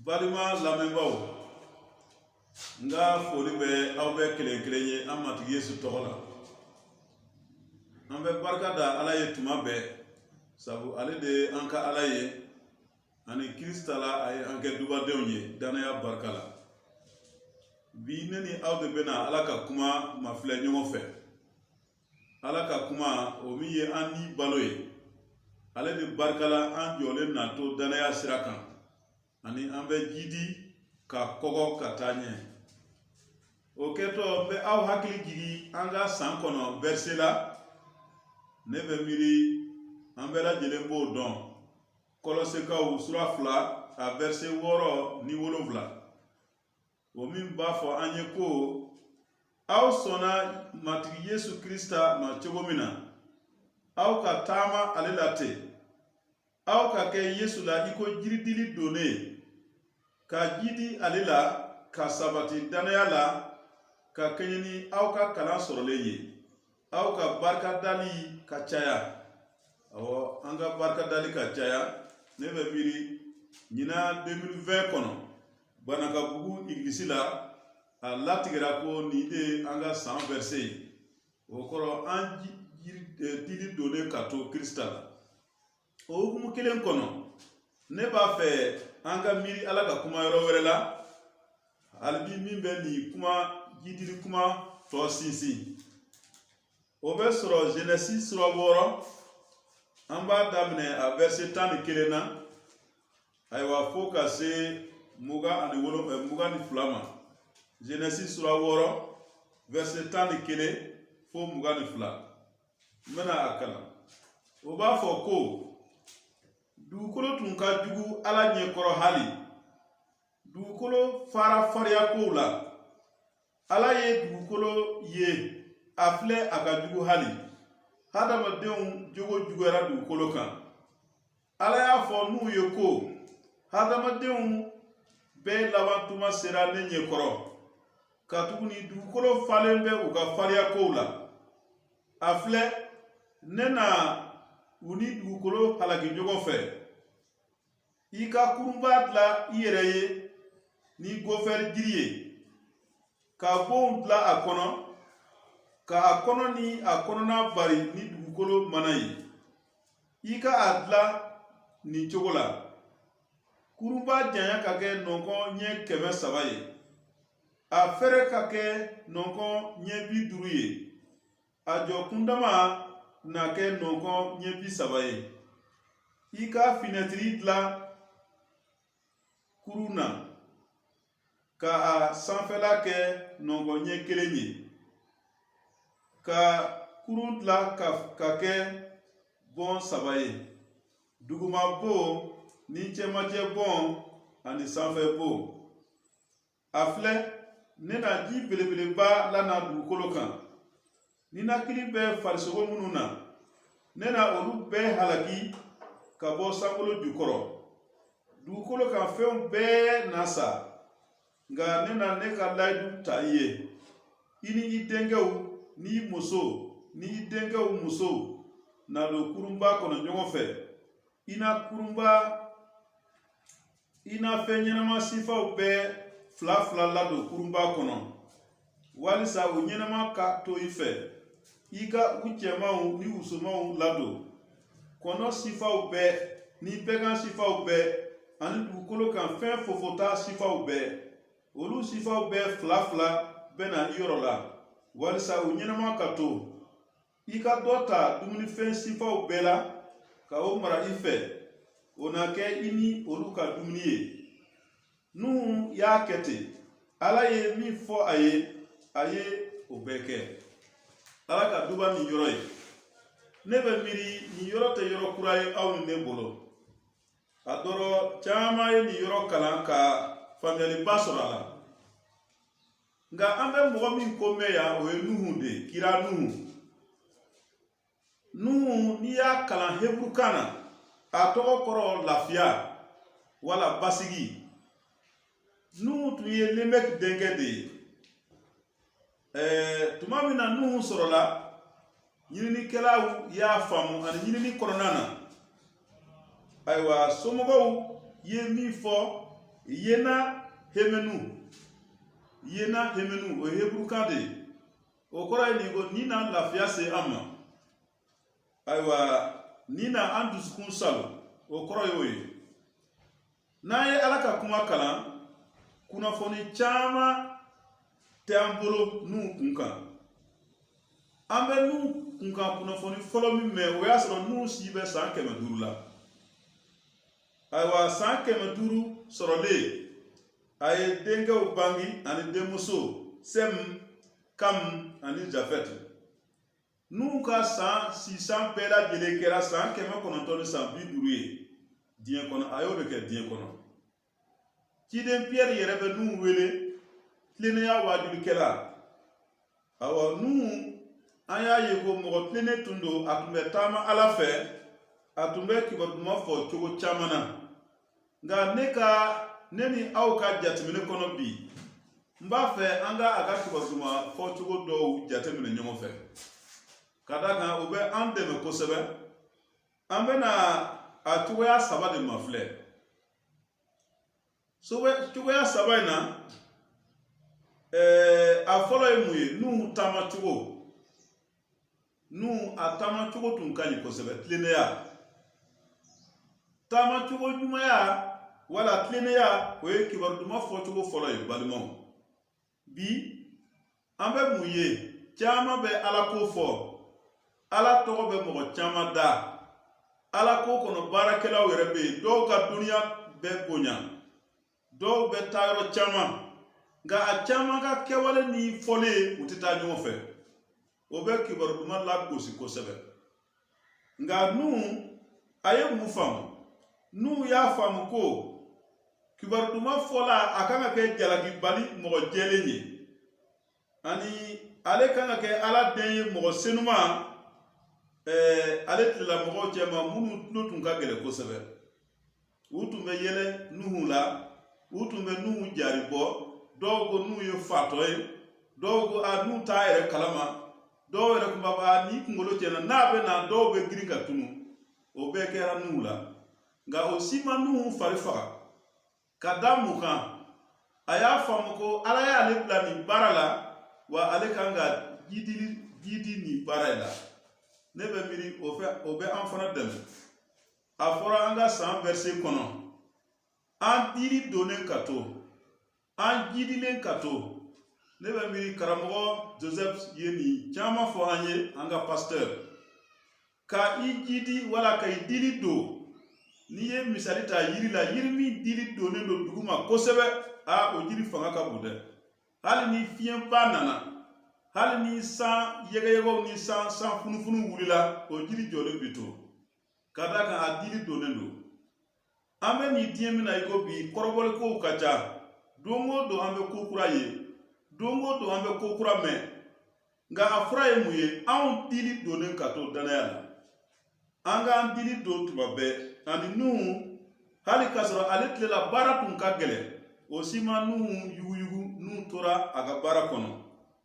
balima lamɛnbaaw nga foli bɛ aw bɛ kelen kelen ye an matigi Yesu tɔgɔ la. An bɛ barika da Ala ye tuma bɛɛ sabu ale de ye an ka Ala ye ani Kirista la a ye an kɛ dubadenw ye danaya barika la. Bi ne ni aw de bɛna Ala ka kuma mafilɛ ɲɔgɔn fɛ. Ala ka kuma o min ye an ni balo ye. Ale de barika la an jɔlen na to danaya sira kan ani an bɛ jidi ka kɔgɔ ka taa ɲɛ. O kɛtɔ n bɛ aw hakili jigi an ka san kɔnɔ verset la. Ne bɛ miiri an bɛɛ lajɛlen b'o dɔn. Kɔlɔsikaw sura 2 a verset 6 ni 7. O min b'a fɔ an ye ko aw sɔnna matigi Yesu Krista ma cogo min na aw ka taama ale la ten. Aw ka kɛ Yesu la i ko jiridili donnen ka jidi ale la ka sabati danaya la ka kɛɲɛ ni aw ka kalan sɔrɔlen ye. Aw ka barika dali ka caya. Awɔ an ka barika dali ka caya. Ne bɛ miiri ɲina 2020 kɔnɔ Banakabugu igilisi la a latigɛra ko nin de an ka san verset ye. O kɔrɔ an dili donnen ka to Kirista la. O hukumu kelen kɔnɔ ne b'a fɛ an ka miiri Ala ka kuma yɔrɔ wɛrɛ la halibi min bɛ nin kuma jidili kuma tɔ sinsin. O bɛ sɔrɔ Genèse sura 6 an b'a daminɛ a verset 11 na ayiwa fo ka se 22 ma. Genèse sura 6 verset 11 fo 22. N bɛna a kalan. O b'a fɔ ko dugukolo tun ka jugu Ala ɲɛkɔrɔ hali. Dugukolo fara fariya kow la. Ala ye dugukolo ye a filɛ a ka jugu hali. Hadamadenw jogo juguyara dugukolo kan. Ala y'a fɔ n'u ye ko hadamadenw bɛɛ laban tuma sera ne ɲɛkɔrɔ ka tuguni dugukolo falen bɛ u ka fariya kow la. A filɛ ne na u ni dugukolo halaki ɲɔgɔn fɛ. I ka kurunba dilan i yɛrɛ ye ni gofɛri jiri ye ka bonw dilan a kɔnɔ ka a kɔnɔ ni a kɔnɔna bari ni dugukolo mana ye. I ka a dilan nin cogo la. Kurunba janya ka kɛ nɔnkɔn ɲɛ 300 ye. A fɛrɛ ka kɛ nɔnkɔn ɲɛ 50 ye. A jɔ kundama na kɛ nɔnkɔn ɲɛ 30 ye. I ka finɛtiri dilan kurun na ka a sanfɛla kɛ nɔnkɔn ɲɛ 1 ye. Ka kurun dilan ka kɛ bɔn 3 ye. Duguma bon ni cɛmancɛ bon ani sanfɛ bon. A filɛ ne na ji belebeleba lana dugukolo kan. Ninakili bɛ farisogo minnu na ne na olu bɛɛ halaki ka bɔ sankolo jukɔrɔ. Dugukolo kan fɛnw bɛɛ na sa. Nka ne na ne ka layidu ta i ye. I ni i denkɛw ni i muso ni i denkɛw musow na don kurunba kɔnɔ ɲɔgɔn fɛ. I na fɛn ɲɛnama sifaw bɛɛ fila fila ladon kurunba kɔnɔ. Walisa o ɲɛnama ka to i fɛ. I ka u cɛmanw ni musomanw ladon. Kɔnɔ sifaw bɛɛ ni bɛɛgan sifaw bɛɛ ani dugukolo kan fɛn fofota sifaw bɛɛ. Olu sifaw bɛɛ fila fila bɛna i yɔrɔ la. Walisa o ɲɛnama ka to. I ka dɔ ta dumunifɛn sifaw bɛɛ la ka o mara i fɛ. O na kɛ i ni olu ka dumuni ye. N'u y'a kɛ ten Ala ye min fɔ a ye o bɛɛ kɛ. Ala ka duba nin yɔrɔ ye. Ne bɛ miiri nin yɔrɔ tɛ yɔrɔ kura ye aw ni ne bolo. A dɔrɔ caman ye nin yɔrɔ kalan ka faamuyaliba sɔrɔ a la. Nka an bɛ mɔgɔ min ko mɛn yan o ye Nuhu de ye, kira Nuhu. Nuhu n'i y'a kalan Hebrukan na a tɔgɔ kɔrɔ lafiya wala basigi. Nuhu tun ye Lemɛki denkɛ de ye. Tuma min na Nuhu sɔrɔla ɲininikɛlaw y'a faamu ani ɲinini kɔnɔna na. Ayiwa somɔgɔw ye min fɔ yena hemenu o hebru kade o kora ni go nina lafiya se amma aywa nina anduskun salo o kora yoyi na ye alaka kuma kalan kunnafoni caman tɛ an bolo n'u kunkan an bɛ n'u kunkan kunnafoni fɔlɔ min mɛn o y'a sɔrɔ n'u si bɛ san 500 la ayiwa san 500 sɔrɔlen a ye denkɛw bangi ani denmuso Sem, Kam ani Jafet n'u ka san 600 bɛɛ lajɛlen kɛra san 900 ni san 50 ye diɲɛ kɔnɔ a y'o de kɛ diɲɛ kɔnɔ ciden Piyɛri yɛrɛ bɛ n'u wele tilennenya waajulikɛla awɔ n'u an y'a ye ko mɔgɔ tilennen tun don a tun bɛ taama Ala fɛ a tun bɛ kibaru duman fɔ cogo caman na nka ne ni aw ka jateminɛ kɔnɔ bi n b'a fɛ an ka a ka kibaru duman fɔ cogo dɔw jateminɛ ɲɔgɔn fɛ ka d'a kan o bɛ an dɛmɛ kosɛbɛ an bɛna a cogoya 3 de ma filɛ cogoya 3 in na a fɔlɔ ye mun ye n'u taama cogo a taama cogo tun ka ɲi kosɛbɛ tilennenya taama cogo ɲumanya wala tilennenya o ye kibaru duman fɔ cogo fɔlɔ ye balimaw bi an bɛ mun ye caman bɛ Ala ko fɔ Ala tɔgɔ bɛ mɔgɔ caman da Ala ko kɔnɔ baarakɛlaw yɛrɛ bɛ yen dɔw ka duniya bɛ bonya dɔw bɛ taa yɔrɔ caman nka a caman ka kɛwale ni fɔlen u tɛ taa ɲɔgɔn fɛ o bɛ kibaru duman lagosi kosɛbɛ nka n'u a ye mun faamu n'u y'a faamu ko kibaru duman fɔla a kan ka kɛ jalaki bali mɔgɔ jɛlen ye ani ale kan ka kɛ Ala den ye mɔgɔ senuman ale tilela mɔgɔw cɛ ma minnu tulo tun ka gɛlɛn kosɛbɛ u tun bɛ yɛlɛ Nuhu la u tun bɛ Nuhu jari bɔ dɔw ko n'u ye fatɔ ye dɔw ko n'u t'a yɛrɛ kalama dɔw yɛrɛ kun b'a fɔ ni kunkolo cɛnna n'a bɛ na dɔw bɛ girin ka tunu o bɛɛ kɛra Nuhu la nka o si ma Nuhu fari faga ka da mun kan a y'a faamu ko Ala y'ale bila nin baara la wa ale kan ka jidi nin baara in la ne bɛ miiri o bɛ an fana dɛmɛ a fɔra an ka san verset kɔnɔ an diri donnen ka to an jidilen ka to ne bɛ miiri karamɔgɔ Joseph ye nin caman fɔ an ye an ka pasteur ka I jidi wala ka I dili don n'i ye misali ta yiri la yiri min dili donnen don dugu ma kosɛbɛ o jiri fanga ka bon dɛ hali ni fiɲɛba nana hali ni san yɛgɛyɛgɛw ni san funufunu wulila o jiri jɔlen bi to ka d'a kan a dili donnen don an bɛ nin diɲɛ min na i ko bi kɔrɔbɔlikow ka ca don o don an bɛ ko kura ye don o don an bɛ ko kura mɛn nka a fɔra ye mun ye anw dili donnen ka to danaya la an k'an dili don tuma bɛɛ ani Nuhu hali k'a sɔrɔ ale tilela baara tun ka gɛlɛn o si ma Nuhu yuguyugu n'u tora a ka baara kɔnɔ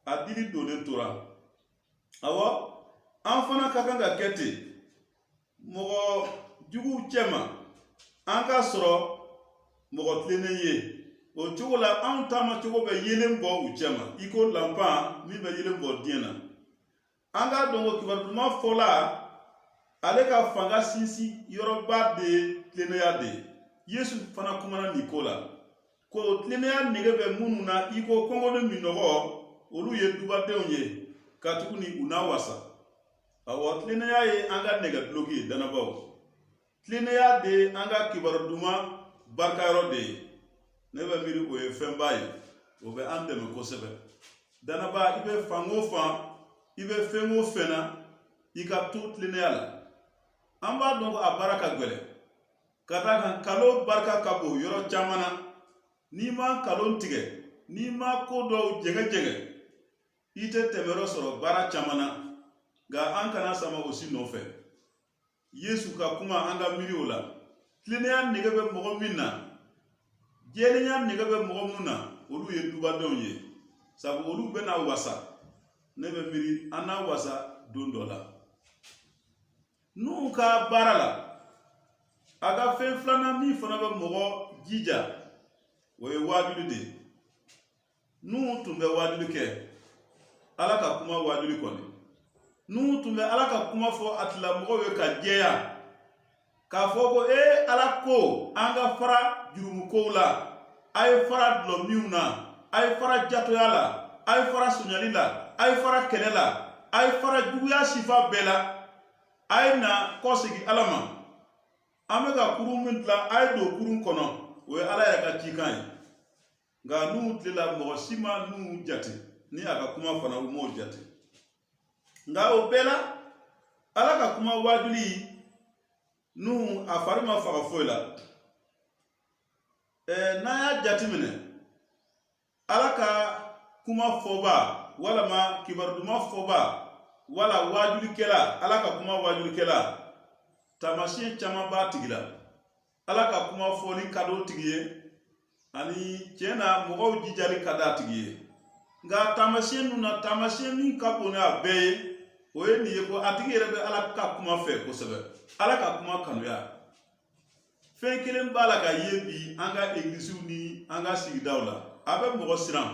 a dili donnen tora awɔ an fana ka kan ka kɛ ten mɔgɔ juguw cɛ ma an ka sɔrɔ mɔgɔ tilennen ye o cogo la anw taama cogo bɛ yelen bɔ u cɛ ma i ko lanpan min bɛ yelen bɔ diɲɛ na an k'a dɔn ko kibaru duman fɔla ale ka fanga sinsin yɔrɔba de ye tilennenya de ye Yesu fana kumana nin ko la ko tilennenya nege bɛ minnu na i ko kɔngɔ ni minɔgɔ olu ye dubadenw ye ka tuguni u n'a wasa awɔ tilennenya ye an ka nɛgɛduloki ye danabaw tilennenya de ye an ka kibaru duman barikayɔrɔ de ye ne bɛ miiri o ye fɛnba ye o bɛ an dɛmɛ kosɛbɛ danaba i bɛ fan o fan i bɛ fɛn o fɛn na i ka to tilennenya la an b'a dɔn ko a baara ka gɛlɛn ka d'a kan kalo barika ka bon yɔrɔ caman na n'i ma nkalon tigɛ n'i ma ko dɔw jɛngɛ i tɛ tɛmɛyɔrɔ sɔrɔ baara caman na nka an kana sama o si nɔfɛ Yesu ka kuma an ka miiri o la tilennenya nege bɛ mɔgɔ min na jɛlenya nege bɛ mɔgɔ minnu na olu ye dubadenw ye sabu olu bɛna wasa ne bɛ miiri an n'a wasa don dɔ la n'u ka baara la a ka fɛn filanan min fana bɛ mɔgɔ jija o ye waajuli de n'u tun bɛ waajuli kɛ ala ka kuma waajuli kɔni n'u tun bɛ ala ka kuma fɔ a tigilamɔgɔw ye ka jɛya k'a fɔ ko ala ko an ka fara jurumukow la a ye fara dulɔmiw na a ye fara jatoya la a ye fara sonyali la a ye fara kɛlɛ la a ye fara juguya sifa bɛɛ la a ye na kɔsegi ala ma an bɛ ka kurun min dilan a ye don kurun kɔnɔ o ye ala yɛrɛ ka cikan ye nka n'u tilela mɔgɔ si ma n'u jate ni a ka kuma fana u m'o jate nka o bɛɛ la ala ka kuma waajuli n'u a fari ma faga foyi la n'an y'a jate minɛ ala ka kuma fɔba walama kibaru duman fɔba wala waajulikɛla ala ka kuma waajulikɛla taamasiyɛn caman b'a tigi la ala ka kuma fɔli ka d'o tigi ye ani tiɲɛ na mɔgɔw jijali ka d'a tigi ye nka taamasiyɛn ninnu na taamasiyɛn min ka bon n'a bɛɛ ye o ye nin ye ko a tigi yɛrɛ bɛ ala ka kuma fɛ kosɛbɛ ala ka kuma kanuya fɛn kelen b'a la ka ye bi an ka egilisiw ni an ka sigidaw la a bɛ mɔgɔ siran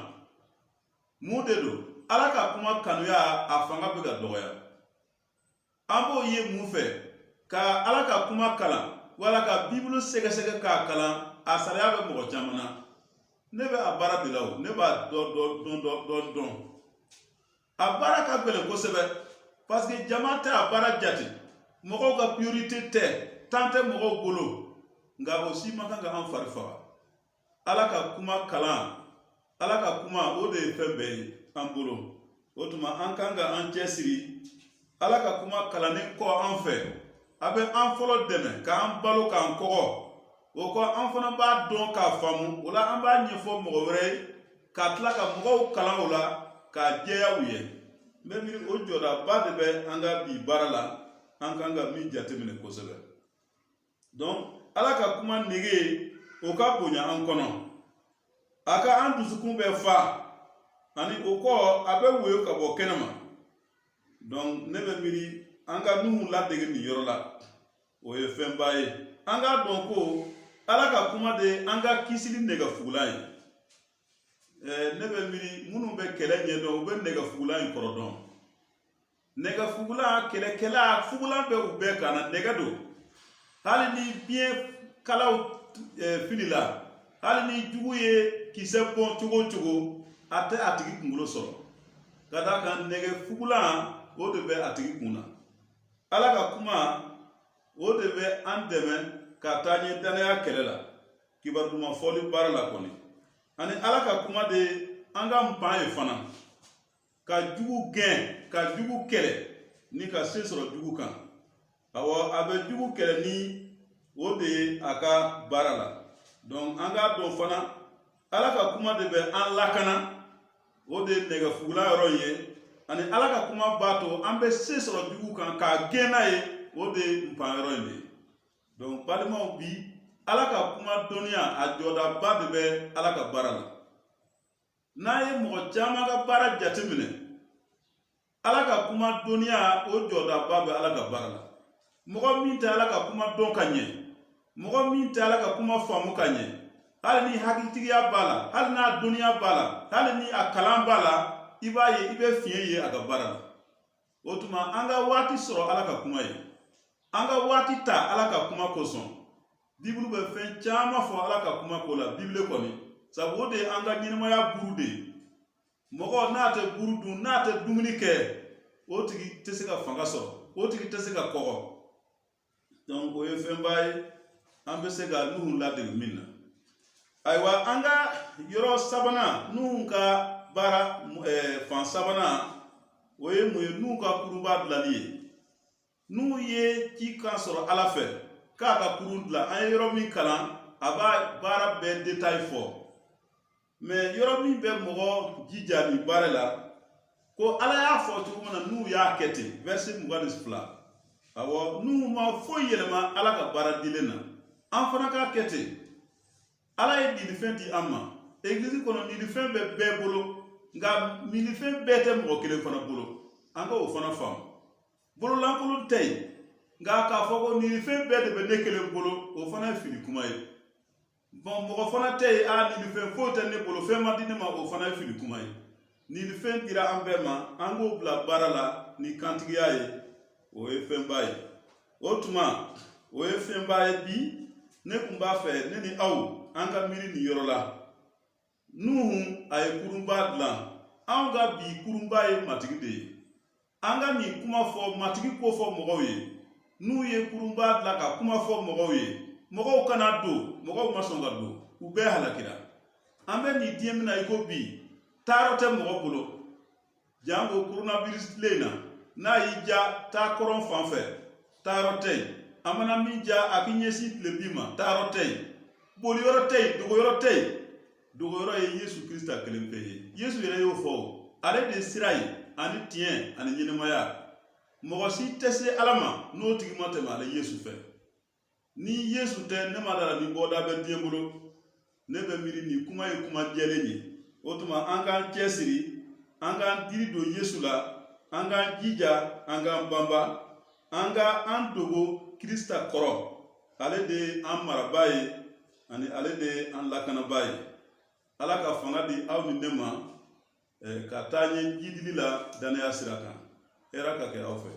mun de don ala ka kuma kanuya a fanga bɛ ka dɔgɔya an b'o ye mun fɛ ka ala ka kuma kalan wala ka bibulu sɛgɛsɛgɛ k'a kalan a sariya bɛ mɔgɔ caman na ne bɛ a baara de la o ne b'a dɔn a baara ka gɛlɛn kosɛbɛ parce que jama tɛ a baara jate mɔgɔw ka priorité tɛ temps tɛ mɔgɔw bolo nka o si man kan ka an fari faga ala ka kuma kalan ala ka kuma o de ye fɛn bɛɛ ye an bolo o tuma an kan ka an cɛsiri ala ka kuma kalannen kɔ an fɛ a bɛ an fɔlɔ dɛmɛ k'an balo k'an kɔgɔ o kɔ an fana b'a dɔn k'a faamu o la an b'a ɲɛfɔ mɔgɔ wɛrɛ ye ka tila ka mɔgɔw kalan o la k'a jɛya u ye n bɛ miiri o jɔdaba de bɛ an ka bi baara la an kan ka min jateminɛ kosɛbɛ donc ala ka kuma nege o ka bonya an kɔnɔ a ka an dusukun bɛ fa ani o kɔ a bɛ woyo ka bɔ kɛnɛma donc ne bɛ miiri an ka nuhu ladege nin yɔrɔ la o ye fɛnba ye an k'a dɔn ko ala ka kuma de an ka kisili nɛgɛfugulan ye ne bɛ miiri minnu bɛ kɛlɛ ɲɛdɔn u bɛ nɛgɛfugulan in kɔrɔ dɔn nɛgɛfugulan kɛlɛkɛla fugulan bɛ u bɛɛ kan na nɛgɛ don hali ni biɲɛ kalaw filila hali ni jugu ye kisɛ bɔn cogo o cogo a tɛ a tigi kunkolo sɔrɔ ka d'a kan nɛgɛfugulan o de bɛ a tigi kun na ala ka kuma o de bɛ an dɛmɛ ka taa ɲɛ danaya kɛlɛ la kibaru duman fɔli baara la kɔni ani ala ka kuma de an ka pan ye fana ka jugu gɛn ka jugu kɛlɛ ni ka se sɔrɔ jugu kan awɔ a bɛ jugu kɛlɛ ni o de ye a ka baara la donc an k'a dɔn fana ala ka kuma de bɛ an lakana o de ye nɛgɛfugulan yɔrɔ ye ani ala ka kuma b'a to an bɛ se sɔrɔ jugu kan k'a gɛn n'a ye o de ye pan yɔrɔ in de ye donc balimaw bi ala ka kuma dɔnniya a jɔdaba de bɛ ala ka baara la n'a ye mɔgɔ caman ka baara jateminɛ ala ka kuma dɔnniya o jɔdaba bɛ ala ka baara la mɔgɔ min tɛ ala ka kuma dɔn ka ɲɛ mɔgɔ min tɛ ala ka kuma faamu ka ɲɛ hali ni hakilitigiya b'a la hali n'a dɔnniya b'a la hali ni a kalan b'a la i b'a ye i bɛ fiɲɛ ye a ka baara la o tuma an ka waati sɔrɔ ala ka kuma ye an ka waati ta ala ka kuma kosɔn bibulu bɛ fɛn caman fɔ ala ka kuma ko la bibule kɔni sabu o de ye an ka ɲɛnɛmaya buru de ye mɔgɔ n'a tɛ buru dun n'a tɛ dumuni kɛ o tigi tɛ se ka fanga sɔrɔ o tigi tɛ se ka kɔgɔ donc o ye fɛnba ye an bɛ se ka nuhu ladege min na ayiwa an ka yɔrɔ sabanan nuhu ka baara fan sabanan o ye mun ye nuhu ka kurunba dilanli ye n'u ye ci kan sɔrɔ ala fɛ k'a ka kurun dilan an ye yɔrɔ min kalan a b'a baara bɛɛ détail fɔ mais yɔrɔ min bɛ mɔgɔ jija nin baara la ko ala y'a fɔ cogo min na n'u y'a kɛ ten verset 22 awɔ n'u ma foyi yɛlɛma ala ka baara dilen na an fana k'a kɛ ten ala ye dilifɛn di an ma église kɔnɔ dilifɛn bɛ bɛɛ bolo nka minifɛn bɛɛ tɛ mɔgɔ kelen fana bolo an ka o fana faamu bololankolon tɛ yen nka k'a fɔ ko nin fɛn bɛɛ de bɛ ne kelen bolo o fana ye fili kuma ye bon mɔgɔ fana tɛ yen a nin fɛn foyi tɛ ne bolo fɛn ma di ne ma o fana ye fili kuma ye nin fɛn dira an bɛɛ ma an k'o bila baara la ni kantigiya ye o ye fɛnba ye o tuma o ye fɛnba ye bi ne tun b'a fɛ ne ni aw an ka miiri nin yɔrɔ la Nuhu a ye kurunba dilan anw ka bi kurunba ye matigi de ye an ka nin kuma fɔ matigi ko fɔ mɔgɔw ye n'u ye kurunba dilan ka kuma fɔ mɔgɔw ye mɔgɔw kana don mɔgɔw ma sɔn ka don u bɛɛ halakira an bɛ nin diɲɛ min na i ko bi taayɔrɔ tɛ mɔgɔ bolo janko coronavirus tile in na n'a y'i ja taa kɔrɔn fan fɛ taayɔrɔ tɛ yen a mana min ja a k'i ɲɛsin tile bin ma taayɔrɔ tɛ yen boliyɔrɔ tɛ yen dogoyɔrɔ tɛ yen dogoyɔrɔ ye Yesu Kirista kelen pe ye Yesu yɛrɛ y'o fɔ o ale de ye sira ye ani tiɲɛ ani ɲɛnɛmaya mɔgɔ si tɛ se Ala ma n'o tigi ma tɛmɛ ale Yesu fɛ ni Yesu tɛ ne ma dara ni bɔda bɛ diɲɛ bolo ne bɛ miiri nin kuma ye kuma jɛlen ye o tuma an k'an cɛsiri an k'an diri don Yesu la an k'an jija an k'an banba an ka an dogo Kirista kɔrɔ ale de ye an maraba ye ani ale de ye an lakanaba ye Ala ka fanga di aw ni ne ma ka taa ɲɛ jidili la danaya sira kan hɛrɛ ka kɛ aw fɛ